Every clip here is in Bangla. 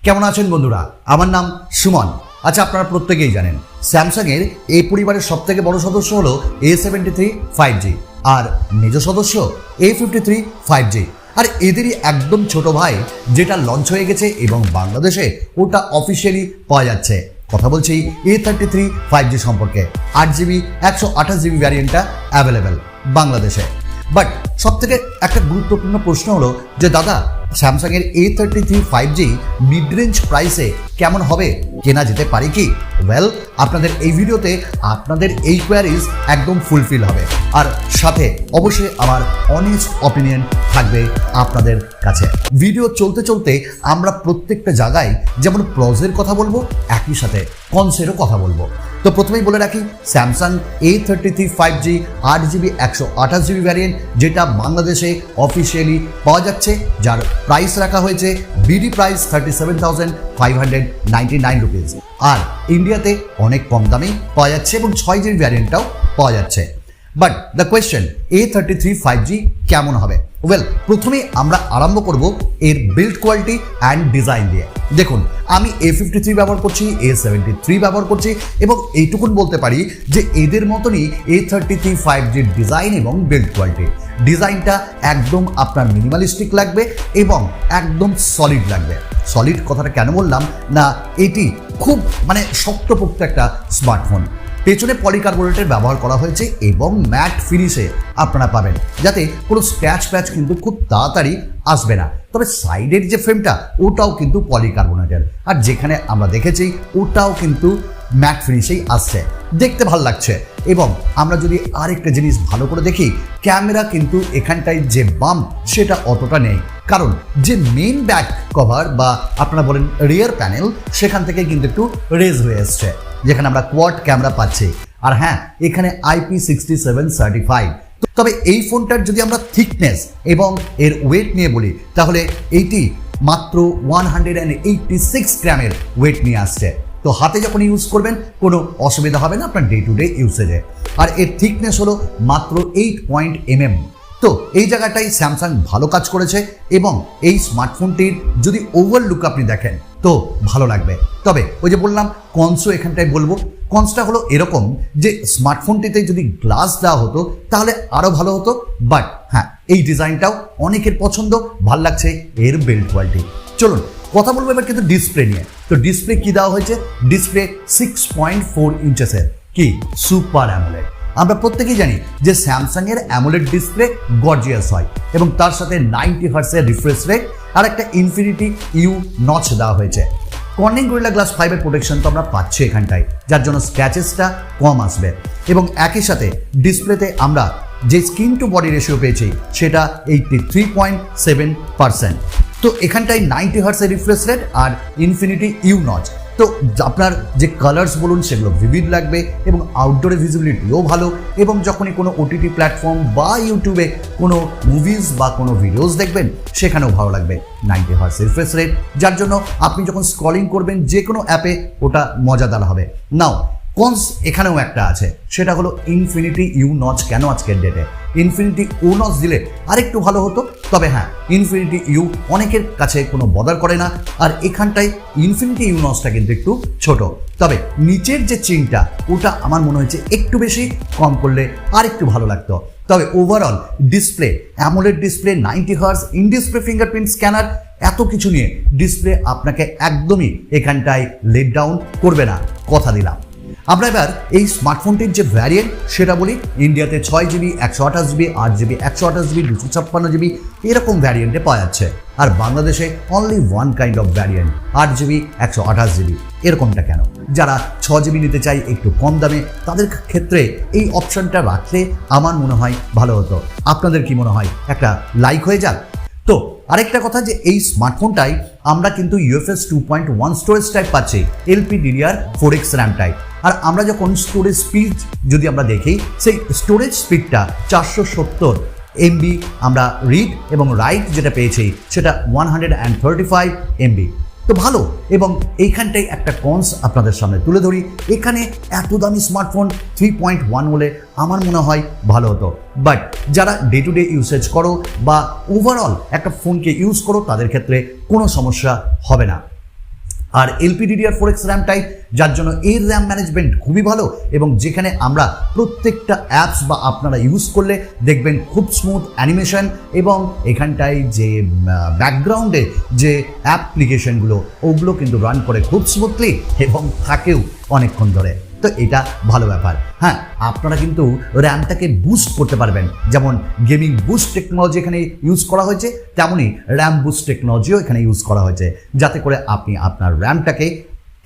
কেমন আছেন বন্ধুরা? আমার নাম সুমন। আচ্ছা, আপনারা প্রত্যেকেই জানেন স্যামসাং এর এই পরিবারের সবথেকে বড় সদস্য হলো A73 5G আর মেজ সদস্য A53 5G। আর এদেরই একদম ছোট ভাই যেটা লঞ্চ হয়ে গেছে এবং বাংলাদেশে ওটা অফিসিয়ালি পাওয়া যাচ্ছে। কথা বলছি A33 5G সম্পর্কে। 8GB 128GB ভ্যারিয়েন্টটা অ্যাভেলেবেল বাংলাদেশে। বাট সবথেকে একটা গুরুত্বপূর্ণ প্রশ্ন হলো যে দাদা, স্যামসাং এর A33 5G মিড রেঞ্জ প্রাইসে কেমন হবে, কেনা যেতে পারে কি? ওয়েল, আপনাদের এই ভিডিওতে আপনাদের এই কোয়ারিজ একদম ফুলফিল হবে, আর সাথে অবশ্যই আমার অনেস্ট অপিনিয়ন থাকবে আপনাদের কাছে। ভিডিও চলতে চলতে আমরা প্রত্যেকটা জায়গায় যেমন প্রজের কথা বলবো, একই সাথে কনসেরও কথা বলবো। তো প্রথমেই বলে রাখি, Samsung A33 5G 8GB 128GB variant যেটা বাংলাদেশে অফিসিয়ালি পাওয়া যাচ্ছে, যার প্রাইস রাখা হয়েছে বিডি প্রাইস 37,599 রুপিস। আর ইন্ডিয়াতে অনেক কম দামেই পাওয়া যাচ্ছে এবং 6GB ভ্যারিয়েন্টটাও পাওয়া যাচ্ছে। But the question, A33 5G কেমন হবে? ওয়েল, প্রথমেই আমরা আরম্ভ করব এর বিল্ড কোয়ালিটি অ্যান্ড ডিজাইন দিয়ে। দেখুন, আমি A53 ব্যবহার করছি, A73 ব্যবহার করছি এবং এইটুকুন বলতে পারি যে এদের মতনই A33 5G ডিজাইন এবং বিল্ড কোয়ালিটি। ডিজাইনটা একদম আপনার মিনিমালিস্টিক লাগবে এবং একদম সলিড লাগবে। সলিড কথাটা কেন বললাম না, এটি খুব শক্তপোক্ত একটা স্মার্টফোন। পেছনে পলিকার্বনেটের ব্যবহার করা হয়েছে এবং ম্যাট ফিনিশে আপনারা পাবেন, যাতে কোনো স্ক্র্যাচ প্যাচ কিন্তু খুব তাড়াতাড়ি আসবে না। তবে সাইডের যে ফ্রেমটা ওটাও কিন্তু পলিকার্বনেটের, আর যেখানে আমরা দেখেছি ওটাও কিন্তু ম্যাট ফিনিশেই আসছে, দেখতে ভালো লাগছে। এবং আমরা যদি আরেকটা জিনিস ভালো করে দেখি, ক্যামেরা কিন্তু এখানটায় যে বাম্প সেটা অতটা নেই, কারণ যে মেইন ব্যাক কভার বা আপনারা বলেন রিয়ার প্যানেল, সেখান থেকে কিন্তু একটু রেজ হয়ে এসছে, যেখানে আমরা কোয়াড ক্যামেরা পাচ্ছি। আর হ্যাঁ, এখানে IP67 সার্টিফাইড। তবে এই ফোনটার যদি আমরা থিকনেস এবং এর ওয়েট নিয়ে বলি, তাহলে এইটি মাত্র 186 গ্রামের ওয়েট নিয়ে আসছে। তো হাতে যখন ইউজ করবেন কোনো অসুবিধা হবে না আপনার ডে টু ডে ইউসেজে। আর এর থিকনেস হলো মাত্র 8 mm। তো এই জায়গাটাই স্যামসাং ভালো কাজ করেছে এবং এই স্মার্টফোনটির যদি ওভারলুক আপনি দেখেন তো ভালো লাগবে। তবে ওই যে বললাম, কনসও এখানটায় বলবো। কনসটা হলো এরকম যে স্মার্টফোনটিতে যদি গ্লাস দেওয়া হতো তাহলে আরও ভালো হতো। বাট হ্যাঁ, এই ডিজাইনটাও অনেকের পছন্দ, ভাল লাগছে এর বিল্ড কোয়ালিটি। চলুন কথা বলবো এবার কিন্তু ডিসপ্লে নিয়ে। তো ডিসপ্লে কি দেওয়া হয়েছে? ডিসপ্লে 6.4 ইঞ্চেসের কি সুপার অ্যামোলেড। আমরা প্রত্যেকেই জানি যে স্যামসাং এর অ্যামোলেড ডিসপ্লে গর্জিয়াস হয় এবং তার সাথে 90 হার্টজের রিফ্রেশ রেট আর একটা ইনফিনিটি ইউ নচ দেওয়া হয়েছে। কর্নিং গরিলা গ্লাস 5 প্রোটেকশন তো আমরা পাচ্ছি এখানটায়, যার জন্য স্ক্র্যাচেসটা কম আসবে। এবং একই সাথে ডিসপ্লেতে আমরা যে স্ক্রিন টু বডি রেশিও পেয়েছি সেটা 83.7%। তো এখানটায় 90 হার্টজের রিফ্রেশ রেট আর ইনফিনিটি ইউ নচ। তো আপনার যে কালার্স বলুন সেগুলো ভিভিড লাগবে এবং আউটডোরে ভিজিবিলিটিও ভালো। এবং যখনই কোনো ওটিটি প্ল্যাটফর্ম বা ইউটিউবে কোনো মুভিজ বা কোনো ভিডিওস দেখবেন সেখানেও ভালো লাগবে। 90 হার্টজ রিফ্রেশ রেট, যার জন্য আপনি যখন স্ক্রলিং করবেন যে কোনো অ্যাপে ওটা মজাদার হবে। নাও কনস এখানেও একটা আছে, সেটা হলো ইনফিনিটি ইউ নচ। কেন আজকের ডেটে ইনফিনিটি ও নচ দিলে আরেকটু ভালো হতো। তবে হ্যাঁ, ইনফিনিটি ইউ অনেকের কাছে কোনো বদার করে না, আর এখানটায় ইনফিনিটি ইউ নচটা কিন্তু একটু ছোট। তবে নিচের যে চিনটা ওটা আমার মনে হয়েছে একটু বেশি, কম করলে আর একটু ভালো লাগতো। তবে overall display AMOLED display, 90 hertz, in display fingerprint scanner, এত কিছু নিয়ে ডিসপ্লে আপনাকে একদমই এখানটায় লেট ডাউন করবে না, কথা দিলাম। আমরা এবার এই স্মার্টফোনটির যে ভ্যারিয়েন্ট সেটা বলি। ইন্ডিয়াতে 6GB 128GB 8GB 128GB 256GB এরকম ভ্যারিয়েন্টে পাওয়া যাচ্ছে। আর বাংলাদেশে only one kind of variant, 8GB 128GB। এরকমটা কেন? যারা 6GB নিতে চাই একটু কম দামে, তাদের ক্ষেত্রে এই অপশনটা রাখলে আমার মনে হয় ভালো হতো। আপনাদের কি মনে হয়? একটা লাইক হয়ে যাক। তো আরেকটা কথা, যে এই স্মার্টফোনটাই আমরা কিন্তু UFS 2.1 স্টোরেজ টাইপ পাচ্ছি, LPDDR4X র্যাম টাইপ। আর আমরা যখন স্টোরেজ স্পিড যদি আমরা দেখি, সেই স্টোরেজ স্পিডটা 470 MB আমরা রিড এবং রাইট যেটা পেয়েছি সেটা 135 MB। তো ভালো। এবং এইখানটাই একটা কনস আপনাদের সামনে তুলে ধরি। এখানে এত দামি স্মার্টফোন 3.1 হলে আমার মনে হয় ভালো হতো। বাট যারা ডে টু ডে ইউসেজ করো বা ওভারঅল একটা ফোনকে ইউজ করো, তাদের ক্ষেত্রে কোনো সমস্যা হবে না। আর LPDDR4X র্যাম টাইপ, যার জন্য এর র্যাম ম্যানেজমেন্ট খুবই ভালো এবং যেখানে আমরা প্রত্যেকটা অ্যাপস বা আপনারা ইউজ করলে দেখবেন খুব স্মুথ অ্যানিমেশন এবং এখানটায় যে ব্যাকগ্রাউন্ডে যে অ্যাপ্লিকেশনগুলো ওগুলো কিন্তু রান করে খুব স্মুথলি এবং থাকেও অনেকক্ষণ ধরে। তো এটা ভালো ব্যাপার। হ্যাঁ, আপনারা কিন্তু র্যামটাকে বুস্ট করতে পারবেন, যেমন গেমিং বুস্ট টেকনোলজি এখানে ইউজ করা হয়েছে, তেমনই র্যাম বুস্ট টেকনোলজিও এখানে ইউজ করা হয়েছে, যাতে করে আপনি আপনার র্যামটাকে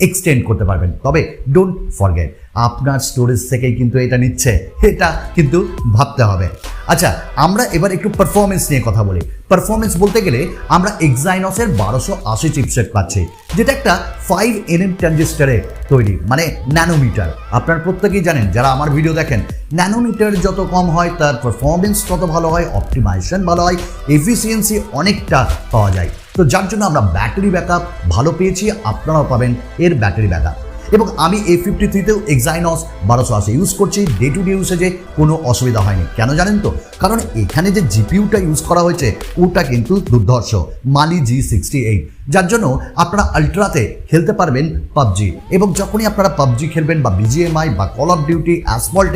এক্সটেন্ড করতে পারবেন। তবে ডোন্ট ফরগেট, আপনার স্টোরেজ থেকেই কিন্তু এটা নিচ্ছে, এটা কিন্তু ভাবতে হবে। আচ্ছা, আমরা এবার একটু পারফরমেন্স নিয়ে কথা বলি। পারফরমেন্স বলতে গেলে আমরা এক্সাইনসের 1280 চিপসেট পাচ্ছি, যেটা একটা 5nm ট্রানজিস্টারে তৈরি, মানে ন্যানোমিটার। আপনারা প্রত্যেকেই জানেন, যারা আমার ভিডিও দেখেন, ন্যানোমিটার যত কম হয় তার পারফরমেন্স তত ভালো হয়, অপটিমাইজেশন ভালো হয়, এফিসিয়েন্সি অনেকটা পাওয়া যায়। তো যার জন্য আমরা ব্যাটারি ব্যাকআপ ভালো পেয়েছি, আপনারাও পাবেন এর ব্যাটারি ব্যাকআপ। এবং আমি A53তেও এক্সাইনস 1280 ইউজ করছি, ডে টু ডে ইউসেজে কোনো অসুবিধা হয়নি। কেন জানেন তো? কারণ এখানে যে জিপিইউটা ইউজ করা হয়েছে ওটা কিন্তু দুর্ধর্ষ, মালি G68, যার জন্য আপনারা আলট্রাতে খেলতে পারবেন পাবজি। এবং যখনই আপনারা পাবজি খেলবেন বা BGMI বা কল অফ ডিউটি, অ্যাসফল্ট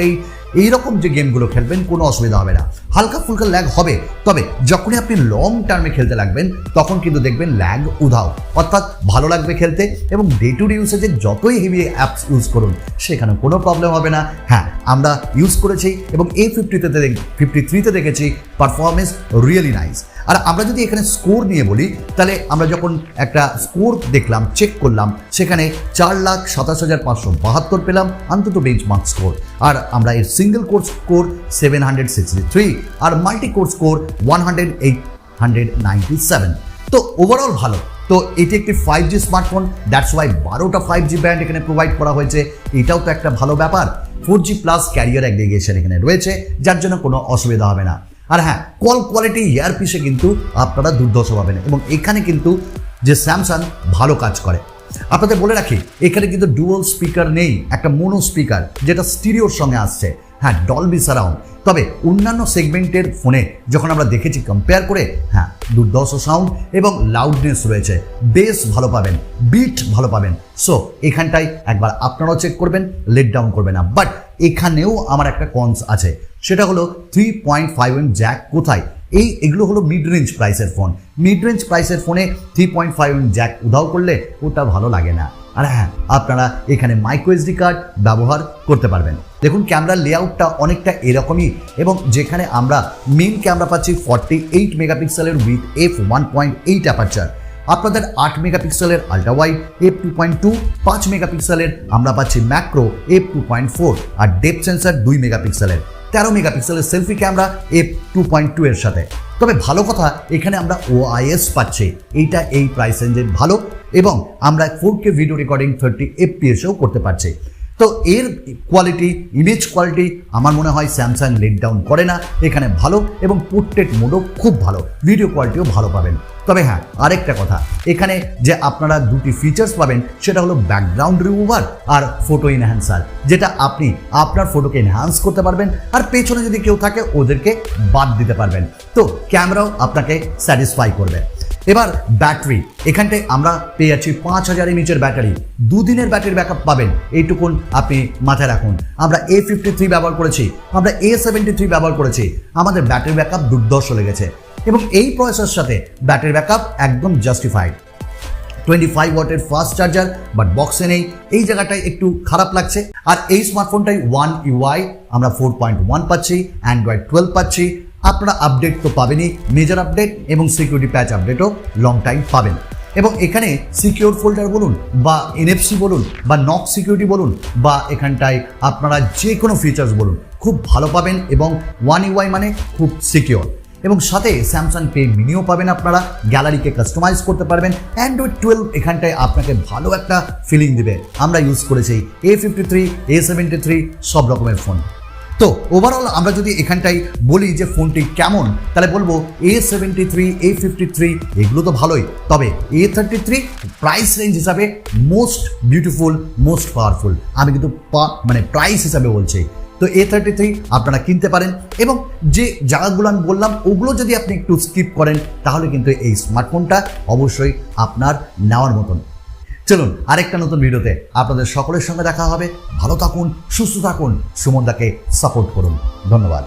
এইরকম যে গেমগুলো খেলবেন কোনো অসুবিধা হবে না। হালকা ফুলকা ল্যাগ হবে, তবে যখনই আপনি লং টার্মে খেলতে লাগবেন তখন কিন্তু দেখবেন ল্যাগ উধাও, অর্থাৎ ভালো লাগবে খেলতে। এবং ডে টু ডে ইউসেজে যতই হেভি অ্যাপস ইউজ করুন সেখানে কোনো প্রবলেম হবে না। হ্যাঁ, আমরা ইউজ করেছি এবং A53তে দেখেছি পারফরমেন্স রিয়েলি নাইস। আর আমরা যদি এখানে স্কোর নিয়ে বলি, তাহলে আমরা যখন একটা স্কোর দেখলাম, চেক করলাম, সেখানে 4,27,572 পেলাম অন্তত বেঞ্চমার্ক স্কোর। আর আমরা এর সিঙ্গেল কোর স্কোর 763 আর মাল্টি কোর স্কোর 10897। তো ওভারঅল ভালো। তো এটি একটি 5G স্মার্টফোন, দ্যাটস ওয়াই 12টা 5G ব্যান্ড এখানে প্রোভাইড করা হয়েছে, এটাও তো একটা ভালো ব্যাপার। 4G প্লাস ক্যারিয়ার অ্যাগ্রিগেশন এখানে রয়েছে, যার জন্য কোনো অসুবিধা হবে না। আর হ্যাঁ, কল কোয়ালিটি ইয়ারপিসে কিন্তু আপনারা দুর্ধর্ষ পাবেন এবং এখানে কিন্তু যে স্যামসাং ভালো কাজ করে। আপনাদের বলে রাখি, এখানে কিন্তু ডুয়াল স্পিকার নেই, একটা মোনো স্পিকার যেটা স্টিরিওর সঙ্গে আসছে। হ্যাঁ, ডলবি সারাউন্ড। তবে অন্যান্য সেগমেন্টের ফোনে যখন আমরা দেখেছি কম্পেয়ার করে, হ্যাঁ দুর্ধর্ষ সাউন্ড এবং লাউডনেস রয়েছে, বেস ভালো পাবেন, বিট ভালো পাবেন। সো এখানটাই একবার আপনারাও চেক করবেন, লেট ডাউন করবে না। বাট এখানেও আমার একটা কনস আছে, সেটা হলো 3.5mm জ্যাক কোথায়? এগুলো হলো মিড রেঞ্জ প্রাইসের ফোন, মিড রেঞ্জ প্রাইসের ফোনে 3.5mm জ্যাক উধাও করলে ওটা ভালো লাগে না। আর হ্যাঁ, আপনারা এখানে মাইক্রো এসডি কার্ড ব্যবহার করতে পারবেন। দেখুন, ক্যামেরার লেআউটটা অনেকটা এরকমই এবং যেখানে আমরা মেন ক্যামেরা পাচ্ছি 48 মেগাপিক্সেলের উইথ f1.8 অ্যাপারচার, আপনাদের 8 মেগাপিক্সেলের আল্ট্রা ওয়াইড f2.2, 5 মেগাপিক্সেলের আমরা পাচ্ছি ম্যাক্রো f2.4 আর ডেপথ সেন্সার 2 মেগাপিক্সেলের, 13 মেগাপিক্সেলের সেলফি ক্যামেরা f2.2 এর সাথে। তবে ভালো কথা, এখানে আমরা OIS পাচ্ছি, এইটা এই প্রাইস রেঞ্জে ভালো এবং আমরা 4K ভিডিও রেকর্ডিং 30 fps-এও করতে পারছি। তো এর কোয়ালিটি, ইমেজ কোয়ালিটি আমার মনে হয় স্যামসাং লেট ডাউন করে না, এখানে ভালো এবং পোর্ট্রেট মোডও খুব ভালো, ভিডিও কোয়ালিটিও ভালো পাবেন। তবে হ্যাঁ, আরেকটা কথা, এখানে যে আপনারা দুটি ফিচার্স পাবেন সেটা হলো ব্যাকগ্রাউন্ড রিমুভার আর ফটো এনহ্যান্সার, যেটা আপনি আপনার ফটোকে এনহ্যান্স করতে পারবেন আর পেছনে যদি কেউ থাকে ওদেরকে বাদ দিতে পারবেন। তো ক্যামেরাও আপনাকে স্যাটিসফাই করবে। এবার ব্যাটারি, এখানটায় আমরা পেয়ে যাচ্ছি 5000 mAh ব্যাটারি, 2 দিনের ব্যাটারি ব্যাকআপ পাবেন, এইটুকুন আপনি মাথায় রাখুন। আমরা A53 ব্যবহার করেছি, আমরা A73 ব্যবহার করেছি, আমাদের ব্যাটারি ব্যাকআপ দুর্ধর্ষ লেগেছে এবং এই প্রসেসের সাথে ব্যাটারি ব্যাকআপ একদম জাস্টিফাইড। 25 ওয়াটের ফাস্ট চার্জার বাট বক্সে নেই, এই জায়গাটায় একটু খারাপ লাগছে। আর এই স্মার্টফোনটাই One UI আমরা 4.1 পাচ্ছি, অ্যান্ড্রয়েড 12 পাচ্ছি। আপনারা আপডেট তো পাবেনই, মেজর আপডেট এবং সিকিউরিটি প্যাচ আপডেটও লং টাইম পাবেন। এবং এখানে সিকিউর ফোল্ডার বলুন বা NFC বলুন বা নক সিকিউরিটি বলুন বা এখানটায় আপনারা যে কোনো ফিচার্স বলুন, খুব ভালো পাবেন এবং One UI মানে খুব সিকিউর। এবং সাথে স্যামসাং পে মিনিও পাবেন, আপনারা গ্যালারিকে কাস্টমাইজ করতে পারবেন। অ্যান্ড্রয়েড 12 এখানটায় আপনাকে ভালো একটা ফিলিং দিবে। আমরা ইউজ করেছি A53, A73 সব রকমের ফোন। তো ওভারঅল আমরা যদি এখানটাই বলি যে ফোনটি কেমন, তাহলে বলবো A73, A53 এগুলো তো ভালোই, তবে A33 প্রাইস রেঞ্জ হিসাবে মোস্ট বিউটিফুল, মোস্ট পাওয়ারফুল। আমি কিন্তু প্রাইস হিসাবে বলছি। তো A33 আপনারা কিনতে পারেন এবং যে জায়গাগুলো আমি বললাম ওগুলো যদি আপনি একটু স্কিপ করেন তাহলে কিন্তু এই স্মার্টফোনটা অবশ্যই আপনার নেওয়ার মতন। চলুন আরেকটা নতুন ভিডিওতে আপনাদের সকলের সঙ্গে দেখা হবে। ভালো থাকুন, সুস্থ থাকুন, সুমনদাকে সাপোর্ট করুন। ধন্যবাদ।